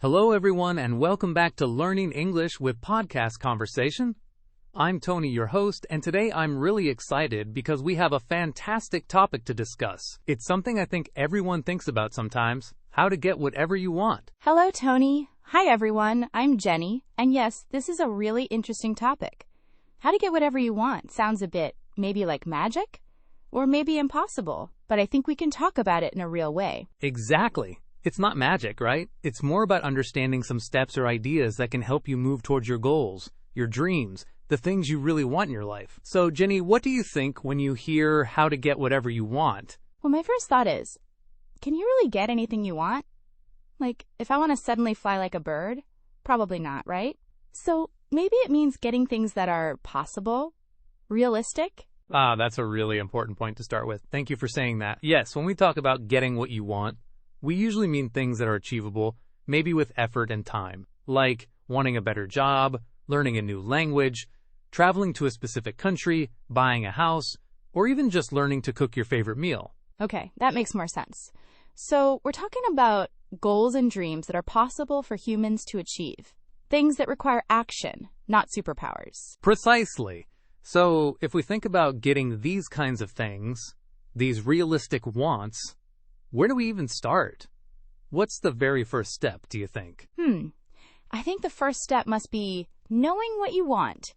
Hello everyone and welcome back to Learning English with Podcast Conversation. I'm Tony, your host, and today I'm really excited because we have a fantastic topic to discuss. It's something I think everyone thinks about sometimes, how to get whatever you want. Hello, Tony. Hi, everyone. I'm Jenny, and yes, this is a really interesting topic. How to get whatever you want sounds a bit maybe like magic, or maybe impossible, but I think we can talk about it in a real way. Exactly. It's not magic, right? It's more about understanding some steps or ideas that can help you move towards your goals, your dreams, the things you really want in your life. So, Jenny, what do you think when you hear how to get whatever you want? Well, my first thought is, can you really get anything you want? Like, if I want to suddenly fly like a bird? Probably not, right? So, maybe it means getting things that are possible, realistic. That's a really important point to start with. Thank you for saying that. Yes, when we talk about getting what you want, we usually mean things that are achievable, maybe with effort and time, like wanting a better job, learning a new language, traveling to a specific country, buying a house, or even just learning to cook your favorite meal. Okay, that makes more sense. So, we're talking about goals and dreams that are possible for humans to achieve. Things that require action, not superpowers. Precisely. So, if we think about getting these kinds of things, these realistic wants, where do we even start? What's the very first step, do you think? I think the first step must be knowing what you want.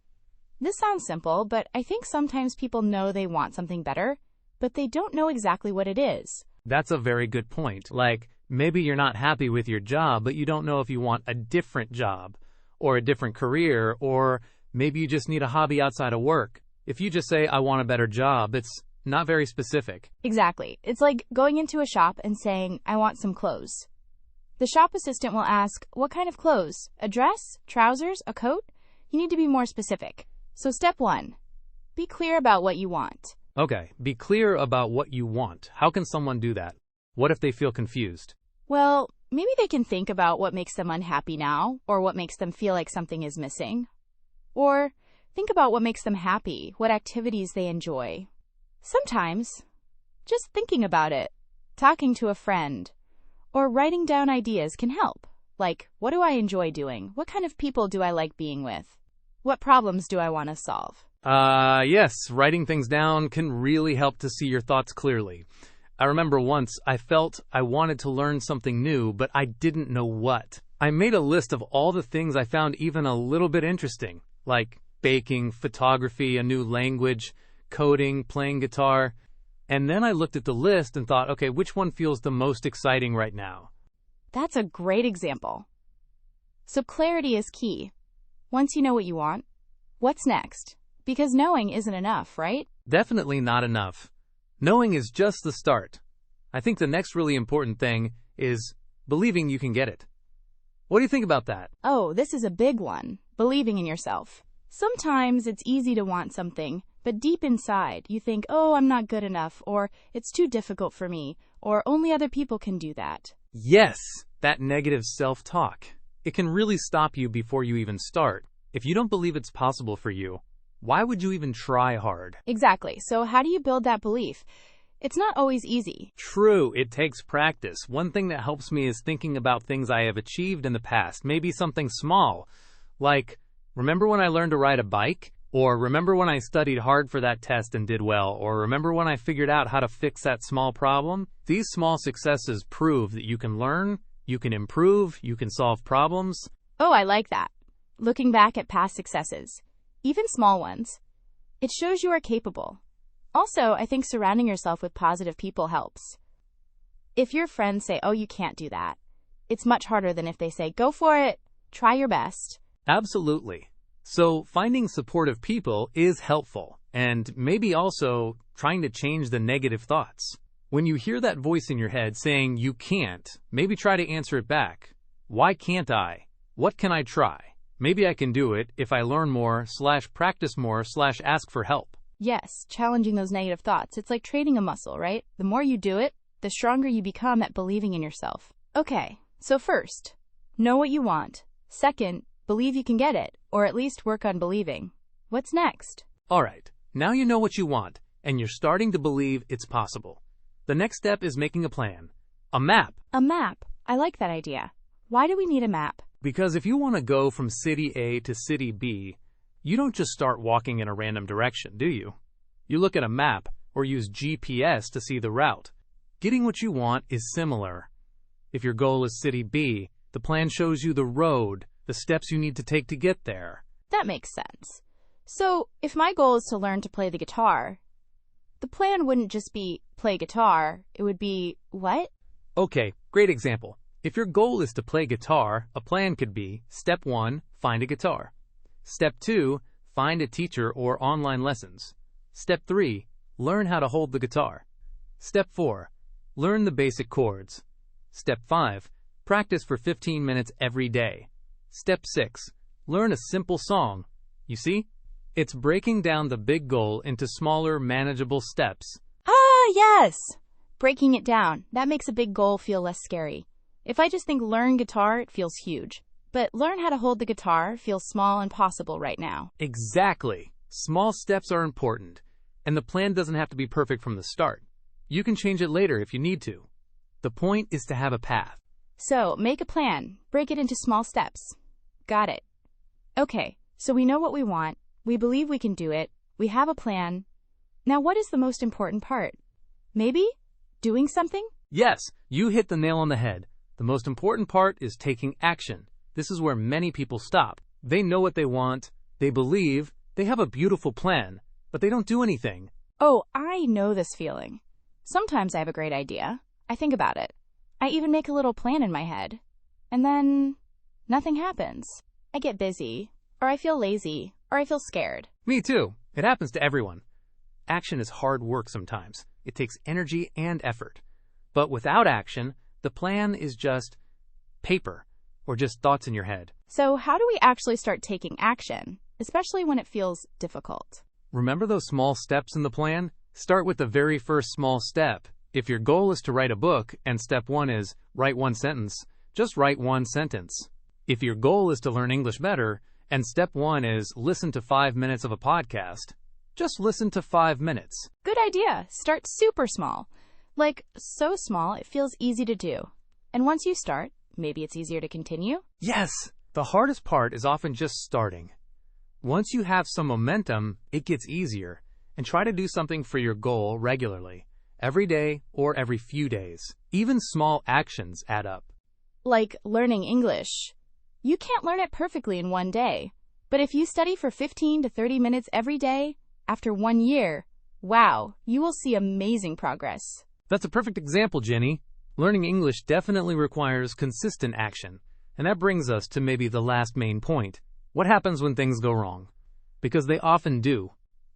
This sounds simple, but I think sometimes people know they want something better, but they don't know exactly what it is. That's a very good point. Like, maybe you're not happy with your job, but you don't know if you want a different job or a different career, or maybe you just need a hobby outside of work. If you just say, I want a better job, it's not very specific. Exactly. It's like going into a shop and saying, I want some clothes. The shop assistant will ask, what kind of clothes? A dress? Trousers? A coat? You need to be more specific. So step 1, be clear about what you want. Okay, be clear about what you want. How can someone do that? What if they feel confused? Well, maybe they can think about what makes them unhappy now, or what makes them feel like something is missing. Or think about what makes them happy, what activities they enjoy. Sometimes, just thinking about it, talking to a friend, or writing down ideas can help. Like, what do I enjoy doing? What kind of people do I like being with? What problems do I want to solve? Yes, writing things down can really help to see your thoughts clearly. I remember once I felt I wanted to learn something new, but I didn't know what. I made a list of all the things I found even a little bit interesting, like baking, photography, a new language, coding, playing guitar, and then I looked at the list and thought, okay, which one feels the most exciting right now? That's a great example. So clarity is key. Once you know what you want, what's next? Because knowing isn't enough, right? Definitely not enough. Knowing is just the start. I think the next really important thing is believing you can get it. What do you think about that? Oh, this is a big one. Believing in yourself. Sometimes it's easy to want something, but deep inside, you think, oh, I'm not good enough, or it's too difficult for me, or only other people can do that. Yes, that negative self-talk. It can really stop you before you even start. If you don't believe it's possible for you, why would you even try hard? Exactly. So how do you build that belief? It's not always easy. True, it takes practice. One thing that helps me is thinking about things I have achieved in the past, maybe something small, like, remember when I learned to ride a bike? Or remember when I studied hard for that test and did well? Or remember when I figured out how to fix that small problem? These small successes prove that you can learn, you can improve, you can solve problems. Oh, I like that. Looking back at past successes, even small ones, it shows you are capable. Also, I think surrounding yourself with positive people helps. If your friends say, oh, you can't do that, it's much harder than if they say, go for it, try your best. Absolutely. So finding supportive people is helpful, and maybe also trying to change the negative thoughts. When you hear that voice in your head saying you can't, maybe try to answer it back. Why can't I? What can I try? Maybe I can do it if I learn more, /practice more, /ask for help. Yes, challenging those negative thoughts. It's like training a muscle, right? The more you do it, the stronger you become at believing in yourself. Okay, so first, know what you want. Second, believe you can get it, or at least work on believing. What's next? All right, now you know what you want, and you're starting to believe it's possible. The next step is making a plan. A map. A map. I like that idea. Why do we need a map? Because if you want to go from city A to city B, you don't just start walking in a random direction, do you? You look at a map or use GPS to see the route. Getting what you want is similar. If your goal is city B, the plan shows you the road, the steps you need to take to get there. That makes sense. So, if my goal is to learn to play the guitar, the plan wouldn't just be play guitar, it would be what? Okay, great example. If your goal is to play guitar, a plan could be Step 1, find a guitar. Step 2, find a teacher or online lessons. Step 3, learn how to hold the guitar. Step 4, learn the basic chords. Step 5, practice for 15 minutes every day. Step 6, learn a simple song. You see? It's breaking down the big goal into smaller, manageable steps. Ah, yes! Breaking it down. That makes a big goal feel less scary. If I just think learn guitar, it feels huge. But learn how to hold the guitar feels small and possible right now. Exactly. Small steps are important, and the plan doesn't have to be perfect from the start. You can change it later if you need to. The point is to have a path. So, make a plan. Break it into small steps. Got it. Okay, so we know what we want. We believe we can do it. We have a plan. Now, what is the most important part? Maybe doing something? Yes, you hit the nail on the head. The most important part is taking action. This is where many people stop. They know what they want, they believe, they have a beautiful plan, but they don't do anything. Oh, I know this feeling. Sometimes I have a great idea. I think about it. I even make a little plan in my head. And then nothing happens. I get busy, or I feel lazy, or I feel scared. Me too. It happens to everyone. Action is hard work sometimes. It takes energy and effort. But without action, the plan is just paper or just thoughts in your head. So how do we actually start taking action, especially when it feels difficult? Remember those small steps in the plan? Start with the very first small step. If your goal is to write a book and step 1 is write one sentence, just write one sentence. If your goal is to learn English better and step 1 is listen to 5 minutes of a podcast, just listen to 5 minutes. Good idea. Start super small. Like, so small it feels easy to do. And once you start, maybe it's easier to continue? Yes! The hardest part is often just starting. Once you have some momentum, it gets easier. And try to do something for your goal regularly, every day or every few days. Even small actions add up. Like learning English. You can't learn it perfectly in one day. But if you study for 15 to 30 minutes every day, after 1 year, wow, you will see amazing progress. That's a perfect example, Jenny. Learning English definitely requires consistent action. And that brings us to maybe the last main point. What happens when things go wrong? Because they often do.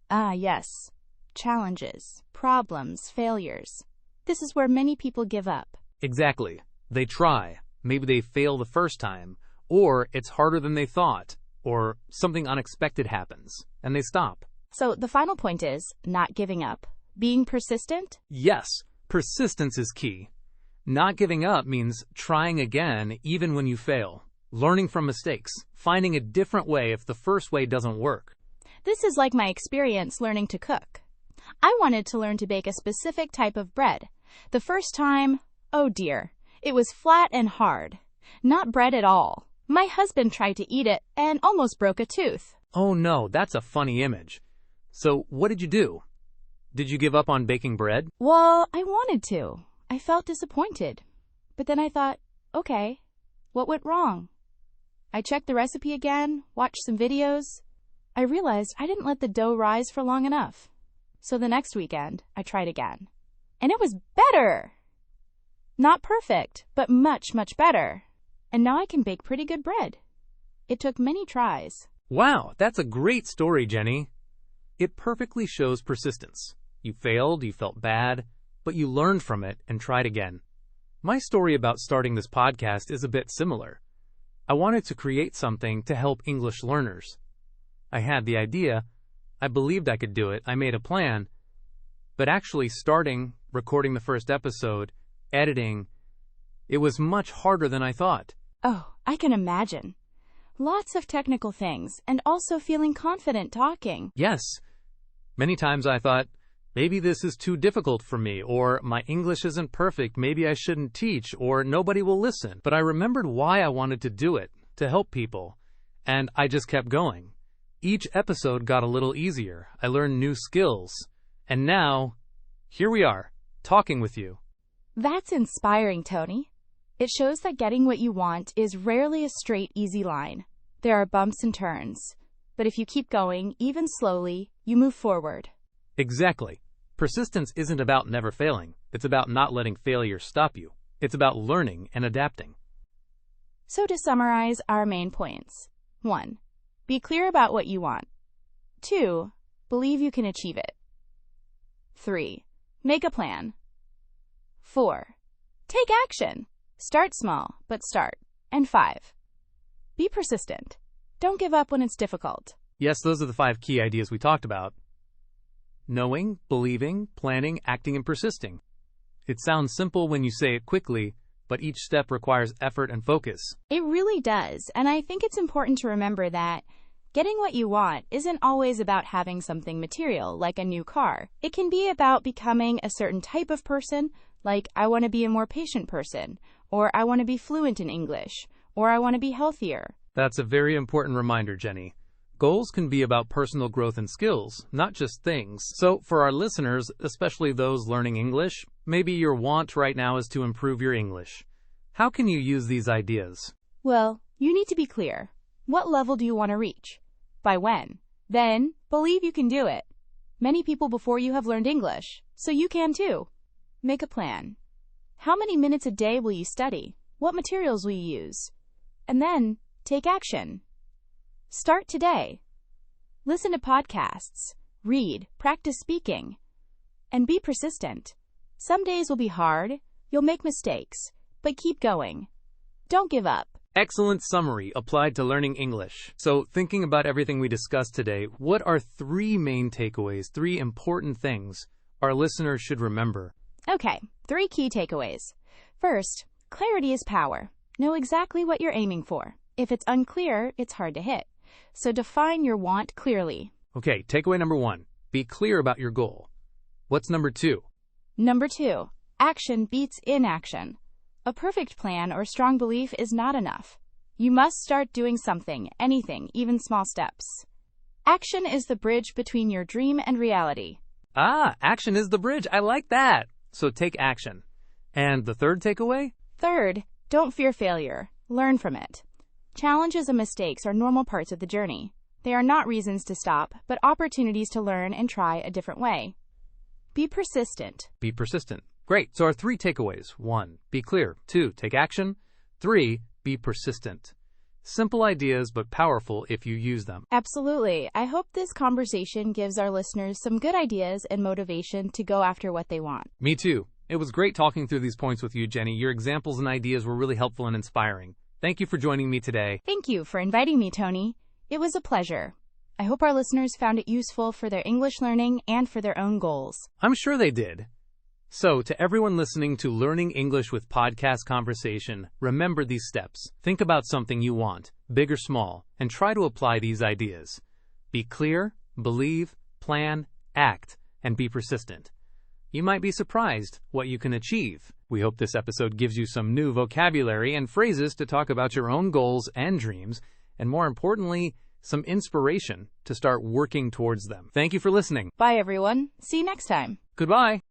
Ah, yes. Challenges, problems, failures. This is where many people give up. Exactly. They try. Maybe they fail the first time. Or it's harder than they thought. Or something unexpected happens. And they stop. So the final point is not giving up. Being persistent? Yes. Persistence is key. Not giving up means trying again even when you fail. Learning from mistakes. Finding a different way if the first way doesn't work. This is like my experience learning to cook. I wanted to learn to bake a specific type of bread. The first time, oh dear, it was flat and hard. Not bread at all. My husband tried to eat it and almost broke a tooth. Oh no, that's a funny image. So what did you do? Did you give up on baking bread? Well, I wanted to. I felt disappointed. But then I thought, okay, what went wrong? I checked the recipe again, watched some videos. I realized I didn't let the dough rise for long enough. So the next weekend, I tried again. And it was better! Not perfect, but much, much better. And now I can bake pretty good bread. It took many tries. Wow, that's a great story, Jenny. It perfectly shows persistence. You failed, you felt bad, but you learned from it and tried again. My story about starting this podcast is a bit similar. I wanted to create something to help English learners. I had the idea, I believed I could do it, I made a plan, but actually starting, recording the first episode, editing, it was much harder than I thought. Oh, I can imagine. Lots of technical things, and also feeling confident talking. Yes. Many times I thought, Maybe this is too difficult for me, or my English isn't perfect, maybe I shouldn't teach, or nobody will listen. But I remembered why I wanted to do it, to help people. And I just kept going. Each episode got a little easier. I learned new skills. And now, here we are, talking with you. That's inspiring, Tony. It shows that getting what you want is rarely a straight, easy line. There are bumps and turns. But if you keep going, even slowly, you move forward. Exactly. Persistence isn't about never failing. It's about not letting failure stop you. It's about learning and adapting. So to summarize our main points. 1. Be clear about what you want. 2. Believe you can achieve it. 3. Make a plan. 4. Take action. Start small, but start. And 5. Be persistent. Don't give up when it's difficult. Yes, those are the 5 key ideas we talked about. Knowing, believing, planning, acting, and persisting. It sounds simple when you say it quickly, but each step requires effort and focus. It really does, and I think it's important to remember that getting what you want isn't always about having something material, like a new car. It can be about becoming a certain type of person, like I want to be a more patient person, or I want to be fluent in English, or I want to be healthier. That's a very important reminder, Jenny. Goals can be about personal growth and skills, not just things. So for our listeners, especially those learning English, maybe your want right now is to improve your English. How can you use these ideas? Well, you need to be clear. What level do you want to reach? By when? Then, believe you can do it. Many people before you have learned English, so you can too. Make a plan. How many minutes a day will you study? What materials will you use? And then, take action. Start today. Listen to podcasts, read, practice speaking, and be persistent. Some days will be hard, you'll make mistakes, but keep going. Don't give up. Excellent summary applied to learning English. So thinking about everything we discussed today, what are 3 main takeaways, 3 important things our listeners should remember? Okay, 3 key takeaways. First, clarity is power. Know exactly what you're aiming for. If it's unclear, it's hard to hit. So define your want clearly. Okay, takeaway number 1. Be clear about your goal. What's number 2? Number 2. Action beats inaction. A perfect plan or strong belief is not enough. You must start doing something, anything, even small steps. Action is the bridge between your dream and reality. Action is the bridge. I like that. So take action. And the 3rd takeaway? Third, don't fear failure. Learn from it. Challenges and mistakes are normal parts of the journey. They are not reasons to stop, but opportunities to learn and try a different way. Be persistent. Be persistent. Great. So our 3 takeaways. 1, be clear. 2, take action. 3, be persistent. Simple ideas, but powerful if you use them. Absolutely. I hope this conversation gives our listeners some good ideas and motivation to go after what they want. Me too. It was great talking through these points with you, Jenny. Your examples and ideas were really helpful and inspiring. Thank you for joining me today. Thank you for inviting me, Tony. It was a pleasure. I hope our listeners found it useful for their English learning and for their own goals. I'm sure they did. So, to everyone listening to Learning English with Podcast Conversation, remember these steps. Think about something you want, big or small, and try to apply these ideas. Be clear, believe, plan, act, and be persistent. You might be surprised what you can achieve. We hope this episode gives you some new vocabulary and phrases to talk about your own goals and dreams, and more importantly, some inspiration to start working towards them. Thank you for listening. Bye, everyone. See you next time. Goodbye.